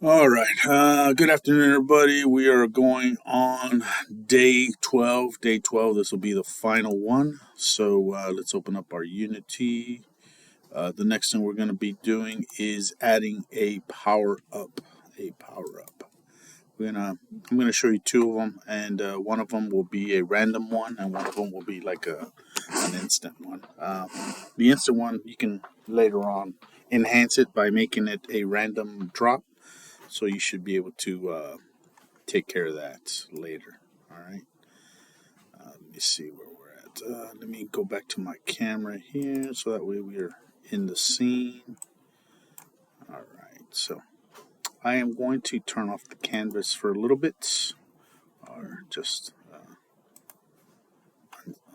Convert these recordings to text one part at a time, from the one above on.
All right. Good afternoon, everybody. We are going on day 12. Day 12, this will be the final one. So let's open up our Unity. The next thing we're going to be doing is adding a power up. A power up. I'm gonna show you two of them, and one of them will be a random one, and one of them will be like an instant one. The instant one you can later on enhance it by making it a random drop. So you should be able to take care of that later. All right. Let me see where we're at. Let me go back to my camera here so that way we are in the scene. All right. So I am going to turn off the canvas for a little bit, or just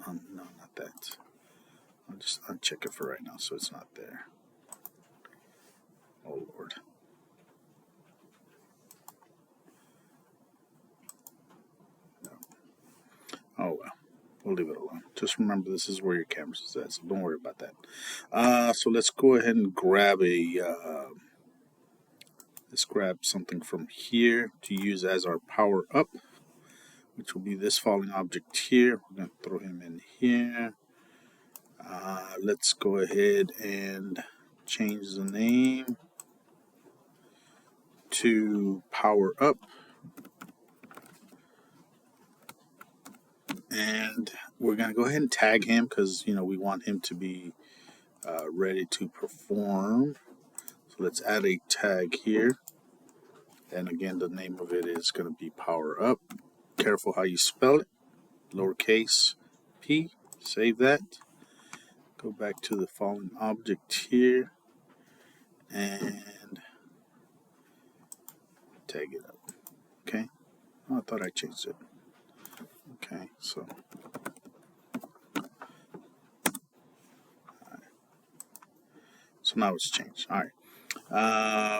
no, not that. I'll just uncheck it for right now so it's not there. Oh Lord. No. Oh well. We'll leave it alone. Just remember this is where your camera is at, so don't worry about that. So let's go ahead and grab let's grab something from here to use as our power up, which will be this falling object here. We're going to throw him in here. Let's go ahead and change the name to power up. And we're going to go ahead and tag him because, we want him to be ready to perform. So let's add a tag here. And again, the name of it is going to be power up. Careful how you spell it. Lowercase p. Save that. Go back to the falling object here. And tag it up. Okay. Oh, I thought I changed it. Okay, so. So now it's changed. All right.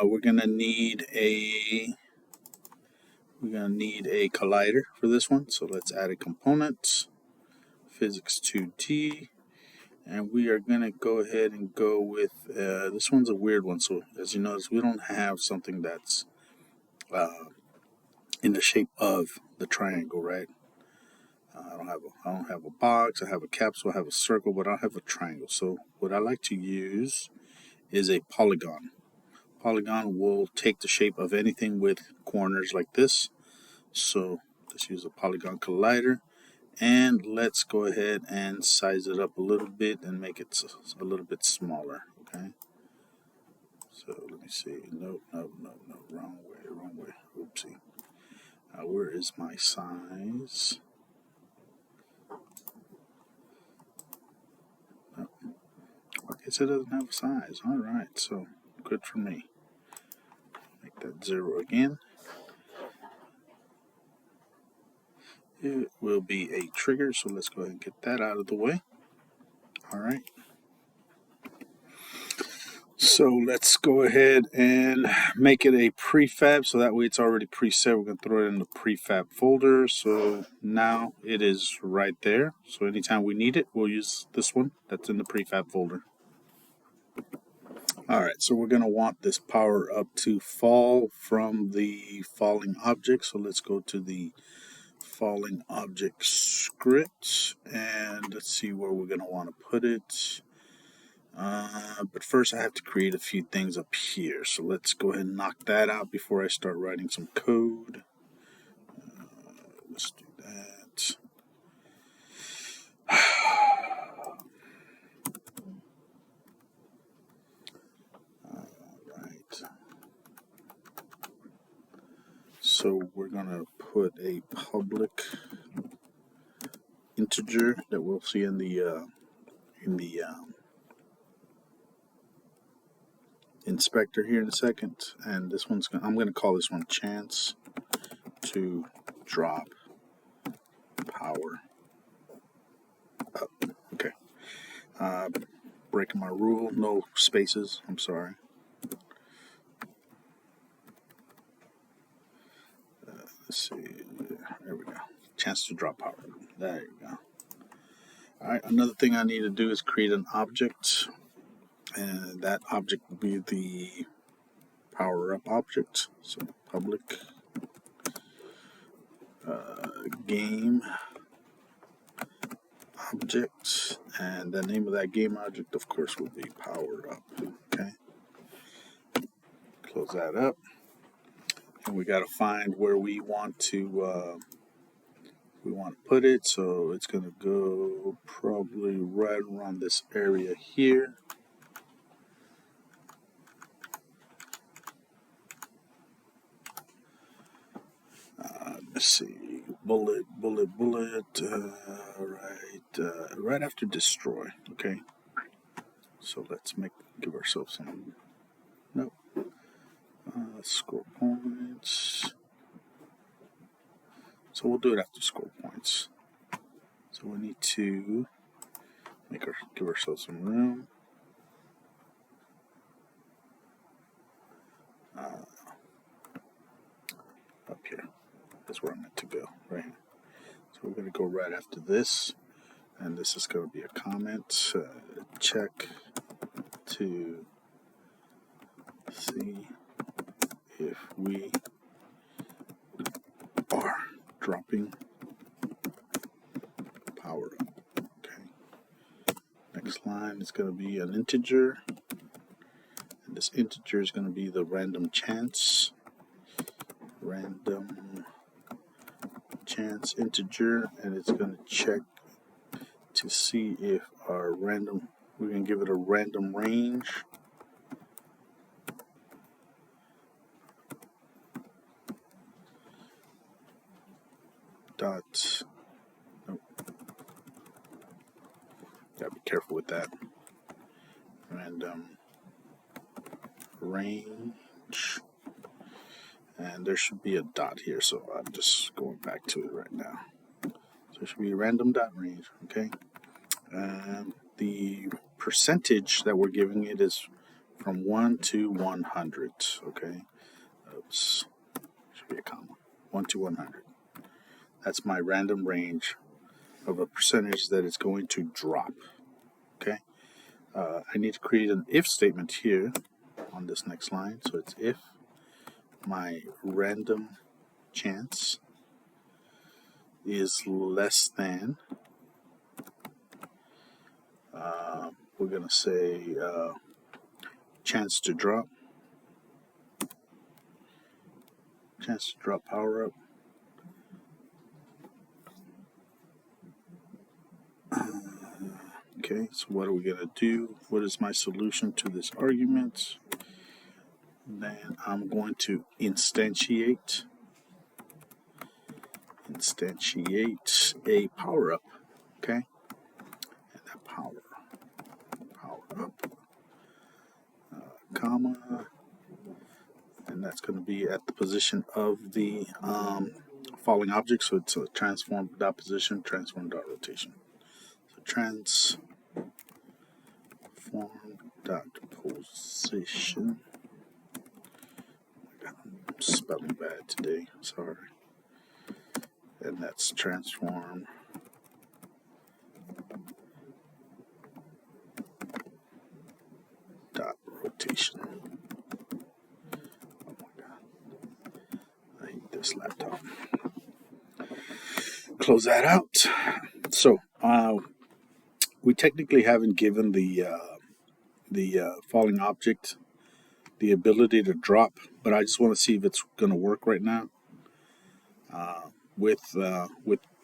We're gonna need a collider for this one. So let's add a component. Physics 2D. And we are going to go ahead and go with, this one's a weird one. So as you notice, we don't have something that's in the shape of the triangle, right? I don't have a box. I have a capsule. I have a circle, but I don't have a triangle. So what I like to use is a polygon. Polygon will take the shape of anything with corners like this. So let's use a polygon collider. And let's go ahead and size it up a little bit and make it a little bit smaller, okay? So let me see. No, wrong way. Oopsie. Where is my size? No. Okay, so it doesn't have a size. All right, so good for me. Make that 0 again. It will be a trigger, so let's go ahead and get that out of the way. All right. So let's go ahead and make it a prefab, so that way it's already preset. We're going to throw it in the prefab folder. So now it is right there. So anytime we need it, we'll use this one that's in the prefab folder. All right, so we're going to want this power up to fall from the falling object. So let's go to the falling object script, and let's see where we're going to want to put it. But first I have to create a few things up here. So let's go ahead and knock that out before I start writing some code. Let's do that. Alright. So we're going to put a public integer that we'll see in the inspector here in a second, and this one's I'm going to call this one chance to drop power up. Okay. Breaking my rule, no spaces. I'm sorry. Let's see. There we go. Chance to drop power. There you go. All right. Another thing I need to do is create an object, and that object will be the power up object. So public game object, and the name of that game object, of course, will be power up. Okay, close that up, and we got to find where we want to put it. So it's going to go probably right around this area here. Let's see, bullet, right after destroy. Okay, so let's give ourselves some, nope, score points. So we'll do it after score points. So we need to give ourselves some room. Up here, that's where I'm meant to go, right here. So we're going to go right after this, and this is going to be a comment, check to see if we are dropping power up. Okay. Next line is going to be an integer, and this integer is going to be the random chance integer, and it's going to check to see if our random, we're going to give it a random range. Nope. Gotta be careful with that. Random range. And there should be a dot here, so I'm just going back to it right now. So it should be random dot range, okay? And the percentage that we're giving it is from 1 to 100, okay? Oops, should be a comma. 1 to 100. That's my random range of a percentage that it's going to drop, okay? I need to create an if statement here on this next line. So it's if my random chance is less than, we're going to say chance to drop power up. Okay, so what are we going to do? What is my solution to this argument? Then I'm going to instantiate a power up, okay? And that power up, comma, and that's going to be at the position of the falling object. So it's a transform dot position, transform dot rotation. So transform dot position. I'm spelling bad today, sorry. And that's transform dot rotation. Oh my god, I hate this laptop. Close that out. So we technically haven't given the falling object the ability to drop, but I just want to see if it's going to work right now with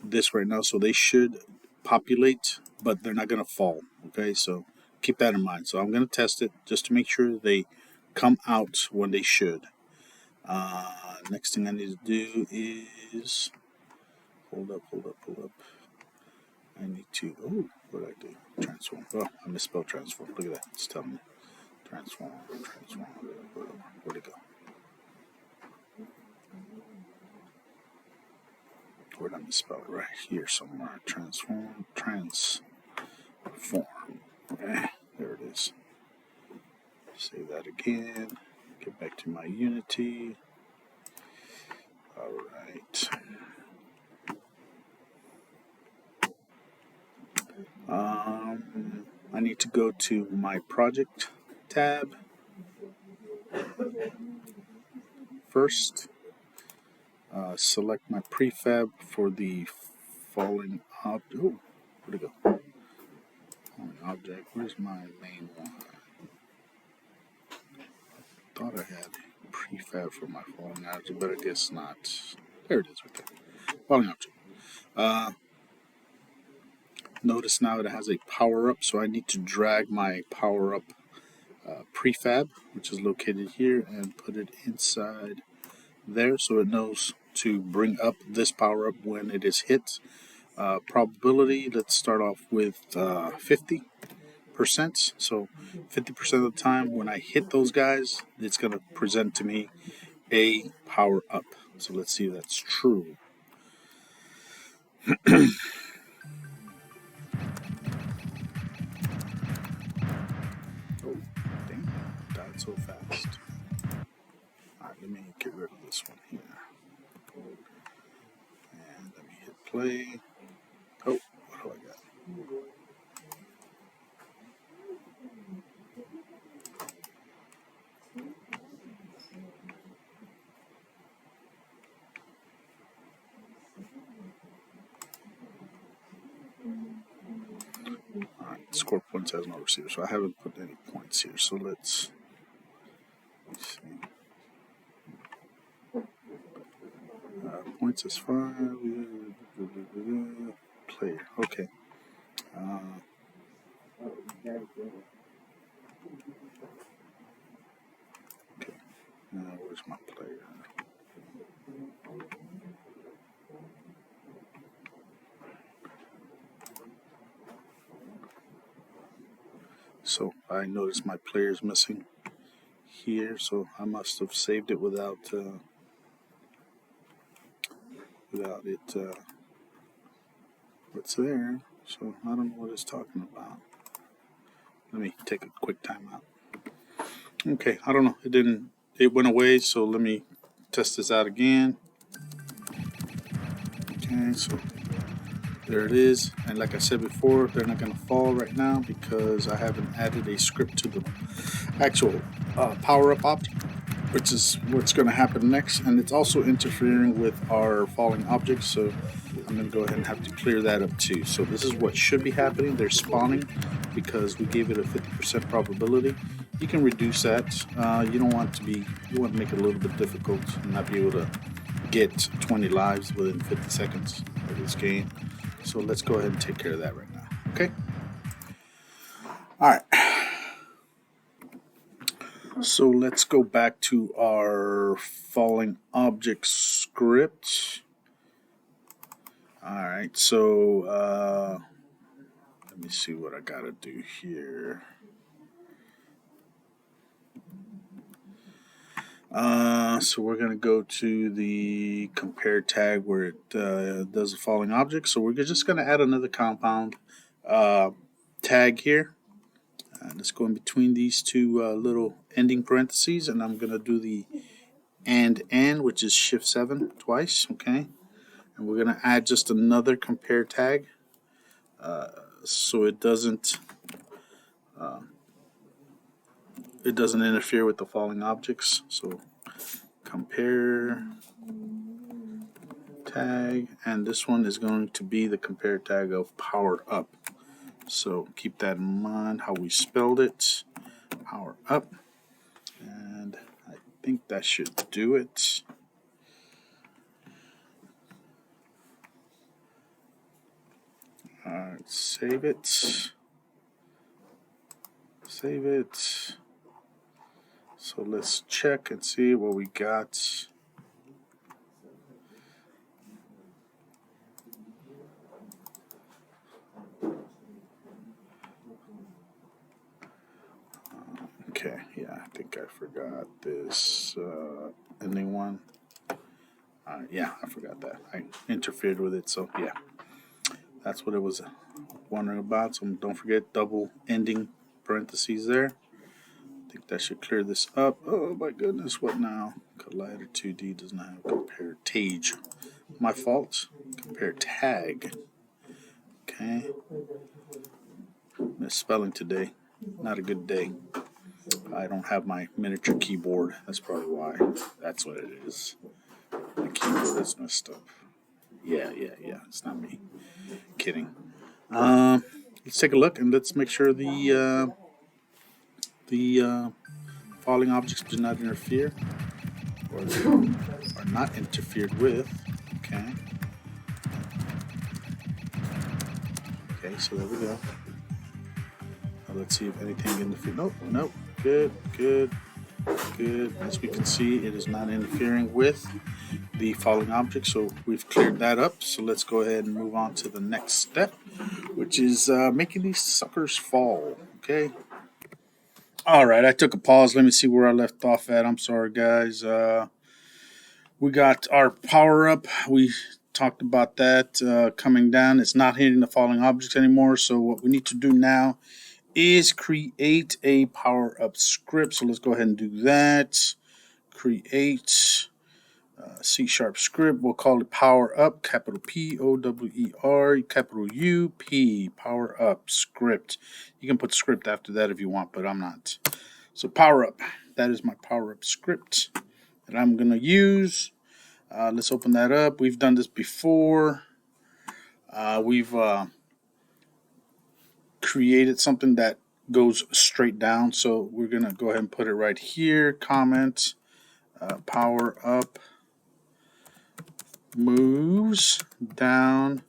this right now. So they should populate, but they're not going to fall. Okay, so keep that in mind. So I'm going to test it just to make sure they come out when they should. Next thing I need to do is hold up. I need to, what did I do? Transform. Oh, I misspelled transform. Look at that. It's telling me. Transform. Where'd it go? Where'd I misspell it? Right here somewhere. Transform. Okay, there it is. Say that again. Get back to my Unity. All right. I need to go to my project tab, first. Select my prefab for the falling object. Oh, where'd it go? Falling object. Where's my main one? Thought I had prefab for my falling object, but I guess not. There it is, right there. Falling object. Notice now it has a power up, so I need to drag my power up prefab, which is located here, and put it inside there so it knows to bring up this power up when it is hit. Probability, let's start off with 50%. So 50% of the time when I hit those guys, it's going to present to me a power up. So let's see if that's true. Oh, dang, died so fast. Alright, let me get rid of this one here. And let me hit play. Oh, what do I got? Alright, score points has no receiver, so I haven't put any points here. So let's see. Points is 5. Player. Okay. Okay. Where's my player? So I noticed my player is missing here, so I must have saved it without it. What's there? So I don't know what it's talking about. Let me take a quick time out. Okay, I don't know. It went away, so let me test this out again. Okay, so there it is. And like I said before, they're not going to fall right now because I haven't added a script to the actual power-up object, which is what's going to happen next. And it's also interfering with our falling objects, so I'm going to go ahead and have to clear that up too. So this is what should be happening. They're spawning because we gave it a 50% probability. You can reduce that. You want to make it a little bit difficult and not be able to get 20 lives within 50 seconds of this game. So let's go ahead and take care of that right now. Okay? All right. So let's go back to our falling object script. All right, so let me see what I gotta do here. So we're gonna go to the compare tag where it does the falling object. So we're just gonna add another compound tag here. Let's go in between these two little ending parentheses, and I'm gonna do the and, which is Shift 7 twice. Okay, and we're gonna add just another compare tag, so it doesn't interfere with the falling objects. So compare tag, and this one is going to be the compare tag of power up. So keep that in mind how we spelled it, power up, and I think that should do it. Alright, save it. Save it. So let's check and see what we got. Okay, yeah, I think I forgot this ending one. Yeah, I forgot that. I interfered with it, so yeah. That's what it was wondering about. So don't forget double ending parentheses there. I think that should clear this up. Oh my goodness, what now? Collider 2D does not have compare tag. My fault. Compare tag. Okay. Misspelling today. Not a good day. I don't have my miniature keyboard. That's probably why. That's what it is. My keyboard is messed up. Yeah. It's not me. Kidding. Let's take a look and let's make sure the falling objects do not interfere or are not interfered with. Okay. Okay, so there we go. Now let's see if anything interferes. Nope. Good. As we can see, it is not interfering with the falling object, so we've cleared that up. So let's go ahead and move on to the next step, which is making these suckers fall. Okay. All right, I took a pause. Let me see where I left off at. I'm sorry, guys. We got our power up. We talked about that coming down. It's not hitting the falling objects anymore. So what we need to do now is create a power up script. So let's go ahead and do that. Create C# script. We'll call it power up, capital POWER, capital UP, power up script. You can put script after that if you want, but I'm not. So power up. That is my power up script that I'm going to use. Let's open that up. We've done this before. We've created something that goes straight down. So we're going to go ahead and put it right here. Comment, power up moves down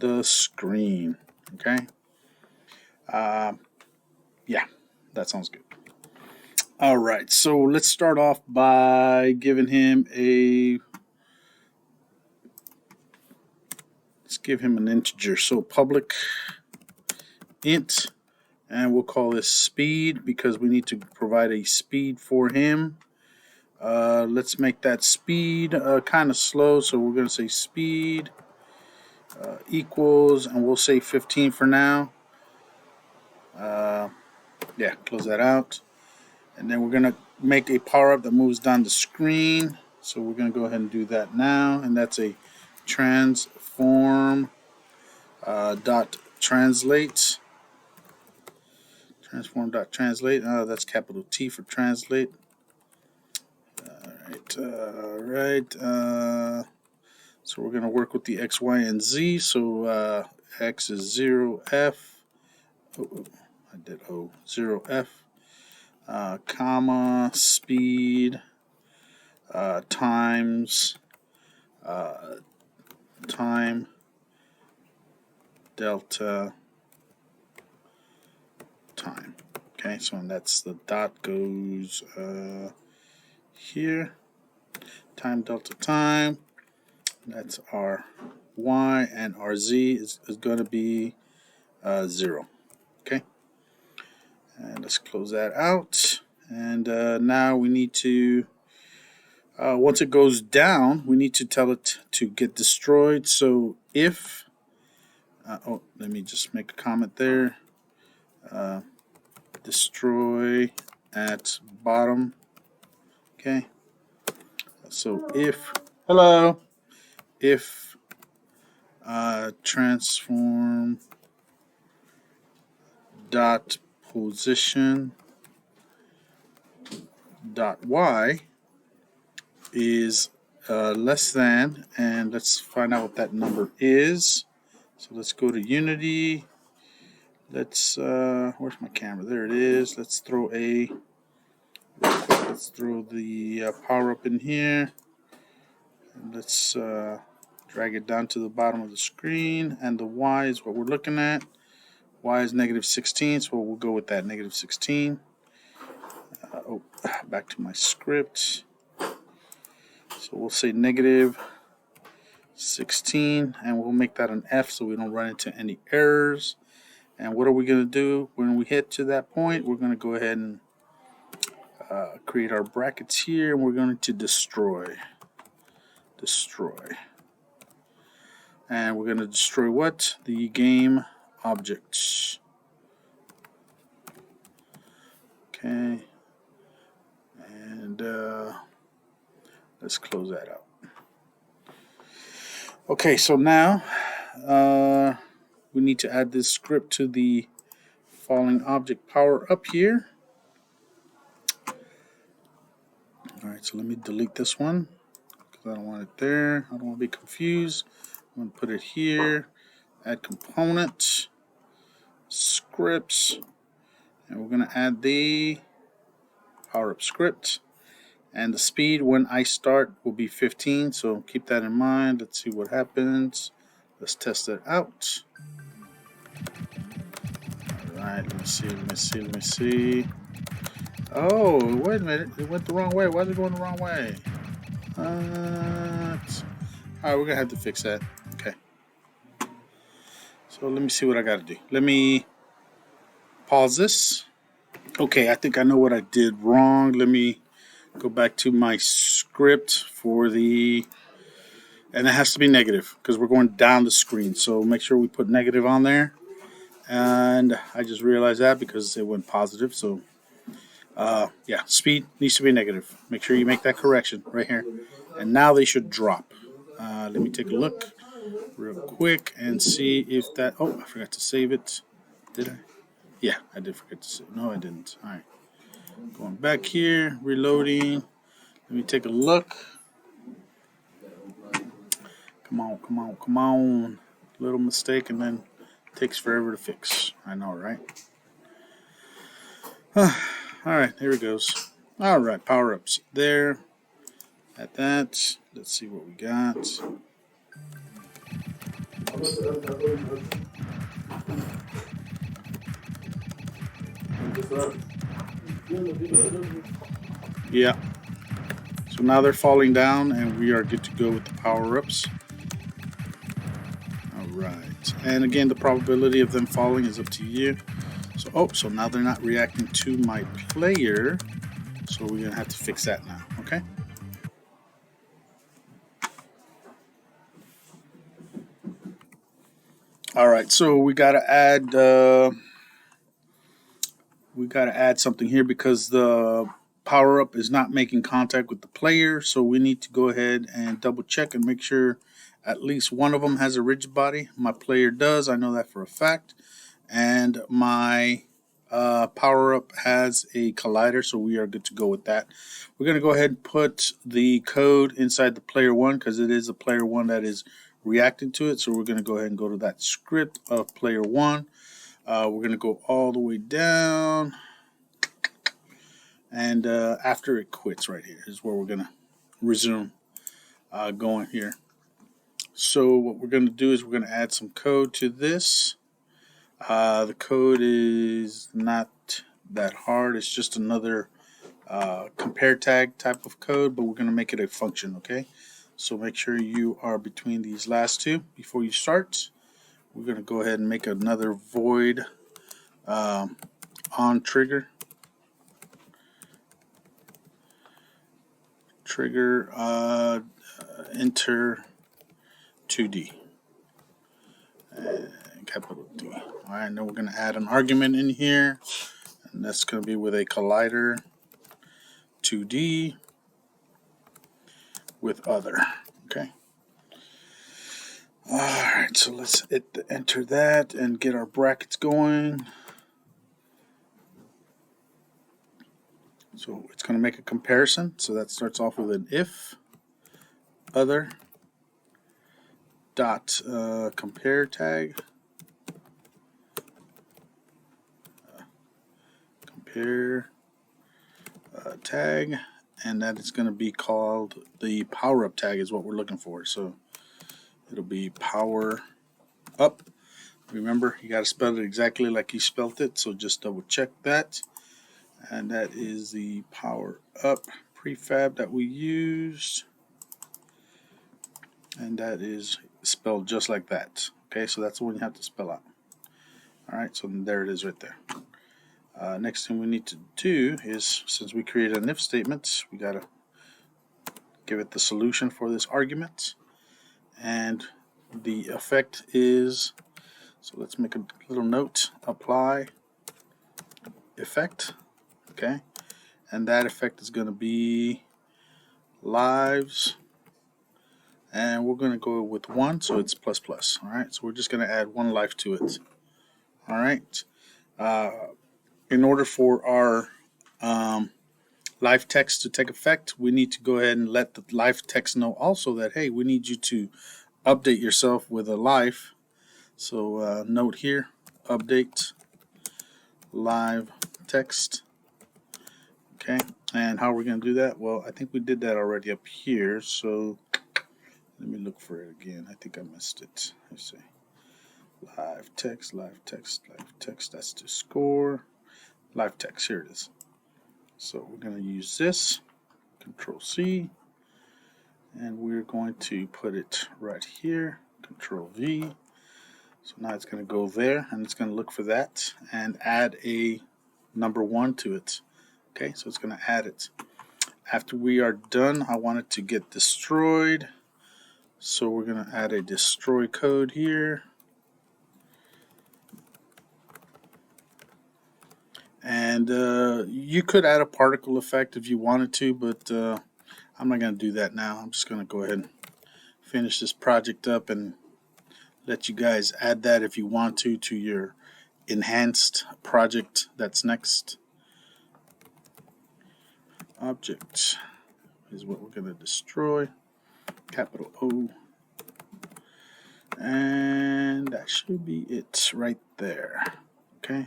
the screen. Okay. Yeah, that sounds good. All right. So let's start off by giving him let's give him an integer. So public int, and we'll call this speed because we need to provide a speed for him. Let's make that speed kind of slow, so we're going to say speed equals, and we'll say 15 for now. Yeah, close that out. And then we're going to make a power up that moves down the screen. So we're going to go ahead and do that now, and that's a transform dot translate. Transform.translate. That's capital T for translate. All right. So we're going to work with the X, Y, and Z. So X is 0F. I did O. 0F. Comma, speed, times, time, delta, time. Okay, so that's the dot goes here. Time, delta, time. That's our Y, and our Z is going to be 0. Okay, and let's close that out. And now we need to, once it goes down, we need to tell it to get destroyed. So if, let me just make a comment there. Destroy at bottom. Okay. So if transform dot position dot y is less than, and let's find out what that number is. So let's go to Unity. Let's where's my camera? There it is. Let's throw the power up in here, and let's drag it down to the bottom of the screen, and the Y is what we're looking at. Y is negative 16, so we'll go with that, negative 16. Back to my script. So we'll say negative 16, and we'll make that an F so we don't run into any errors. And what are we going to do when we hit to that point? We're going to go ahead and create our brackets here, and we're going to destroy. And we're going to destroy what? The game objects. Okay. And let's close that out. Okay, so now we need to add this script to the falling object power up here. All right, so let me delete this one because I don't want it there. I don't want to be confused. I'm going to put it here, add component, scripts, and we're going to add the PowerUp script. And the speed when I start will be 15, so keep that in mind. Let's see what happens. Let's test it out. All right, let me see. Oh, wait a minute, it went the wrong way. Why is it going the wrong way? All right, we're going to have to fix that. Okay. So let me see what I got to do. Let me pause this. Okay, I think I know what I did wrong. Let me go back to my script for the, and it has to be negative because we're going down the screen. So make sure we put negative on there. And I just realized that because it went positive. So yeah, speed needs to be negative. Make sure you make that correction right here. And now they should drop. Let me take a look real quick and see if that, oh, I forgot to save it. Did I? Yeah, I did forget to save. No, I didn't. All right. Going back here, reloading. Let me take a look. Come on, come on, come on. Little mistake and then takes forever to fix. I know, right? All right, here it goes. All right, power-ups there. At that, let's see what we got. Yeah. So now they're falling down, and we are good to go with the power-ups. All right. And again, the probability of them falling is up to you. So now they're not reacting to my player. So we're gonna have to fix that now. Okay. All right. So we gotta add something here because the power up is not making contact with the player. So we need to go ahead and double check and make sure at least one of them has a rigid body. My player does. I know that for a fact. And my power up has a collider, so we are good to go with that. We're going to go ahead and put the code inside the player one because it is a player one that is reacting to it. So we're going to go ahead and go to that script of player one. We're going to go all the way down, and after it quits right here is where we're going to resume going here. So what we're going to do is we're going to add some code to this. The code is not that hard. It's just another compare tag type of code, but we're going to make it a function, okay? So make sure you are between these last two before you start. We're going to go ahead and make another void on trigger. Enter 2D. Capital D. All right, now we're going to add an argument in here, and that's going to be with a collider 2D with other. Okay. All right, so let's enter that and get our brackets going. So it's going to make a comparison. So that starts off with an if other dot compare tag. Compare tag, and that is going to be called the power up tag is what we're looking for. So it'll be power up. Remember, you got to spell it exactly like you spelled it, so just double check that. And that is the power up prefab that we used, and that is spelled just like that. Okay, so that's the one you have to spell out. All right, so there it is right there. Next thing we need to do is, since we created an if statement, we got to give it the solution for this argument, and the effect is, so let's make a little note, apply effect, okay, and that effect is going to be lives, and we're going to go with 1, so it's plus plus. All right, so we're just going to add 1 life to it. All right, in order for our live text to take effect, we need to go ahead and let the live text know also that, hey, we need you to update yourself with a live. So note here, update live text. Okay, and how we're going to do that? Well, I think we did that already up here, so let me look for it again. I think I missed it. Let's see. Live text, live text, live text. That's to score. Live text, here it is. So we're going to use this, Control C, and we're going to put it right here, Control V. So now it's going to go there, and it's going to look for that and add a number 1 to it. Okay, so it's going to add it. After we are done, I want it to get destroyed. So we're going to add a destroy code here. And you could add a particle effect if you wanted to, but I'm not going to do that now. I'm just going to go ahead and finish this project up and let you guys add that if you want to your enhanced project that's next. Object is what we're going to destroy, capital O, and that should be it right there. Okay.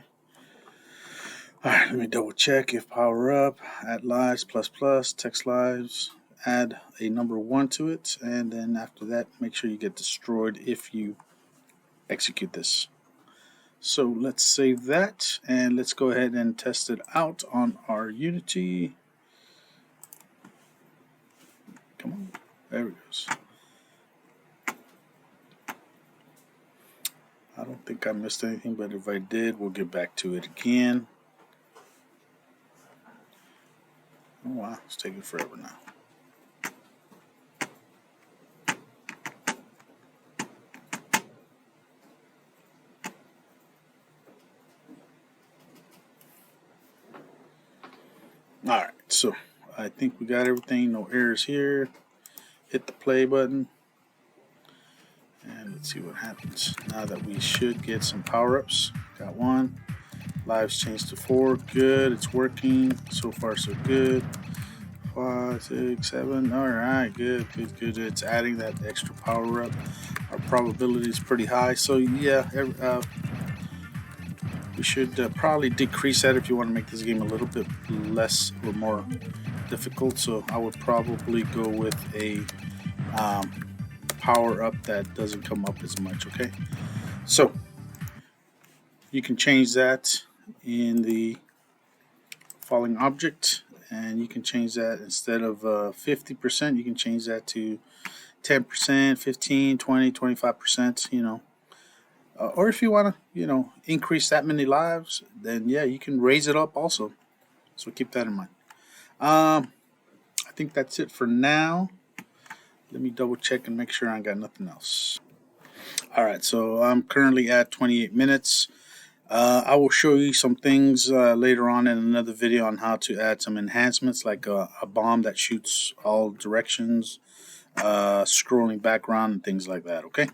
Alright, let me double check if power up, add lives, plus, text lives, add a number 1 to it, and then after that, make sure you get destroyed if you execute this. So let's save that, and let's go ahead and test it out on our Unity. Come on, there it goes. I don't think I missed anything, but if I did, we'll get back to it again. Oh wow, it's taking forever now. Alright, so I think we got everything, no errors here. Hit the play button. And let's see what happens. Now that we should get some power-ups. Got 1. Lives changed to 4. Good, it's working. So far so good. 5, 6, 7. Alright, good. It's adding that extra power-up. Our probability is pretty high. So yeah, we should probably decrease that if you want to make this game a little bit less or more difficult. So I would probably go with a power up that doesn't come up as much. Okay, so you can change that in the falling object, and you can change that instead of 50%, you can change that to 10%, 15, 20, 25%, you know. Or if you want to, you know, increase that many lives, then yeah, you can raise it up also. So keep that in mind. I think that's it for now. Let me double check and make sure I got nothing else. Alright, so I'm currently at 28 minutes. I will show you some things later on in another video on how to add some enhancements, like a bomb that shoots all directions, scrolling background, and things like that. Okay?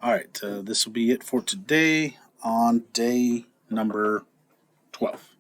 Alright, this will be it for today on day number 12.